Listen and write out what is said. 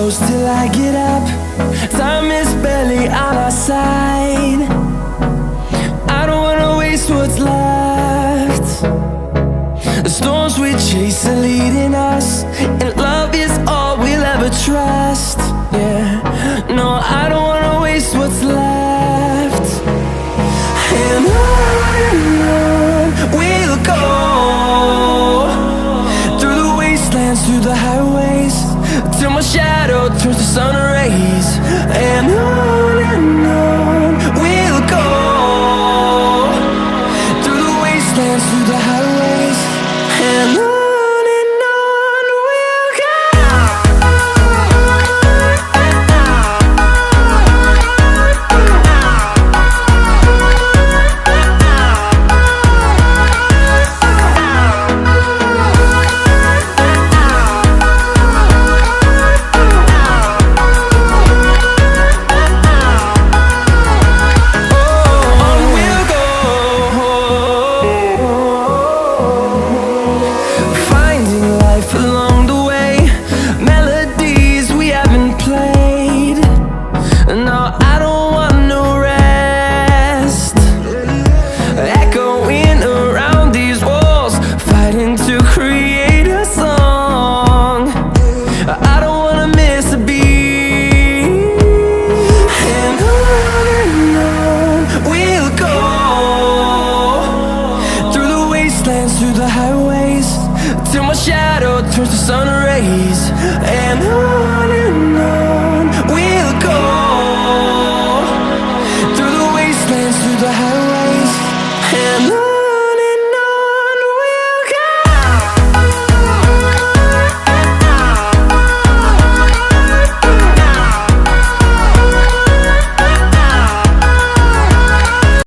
close till I get up. Time is barely on our side. I don't wanna waste what's left. The storms we chase are leading us, and love is all we'll ever trust. Yeah, no, I don't wanna waste what's left. And on we'll go, through the wastelands, through the highways, till my shadow turns to sun rays. And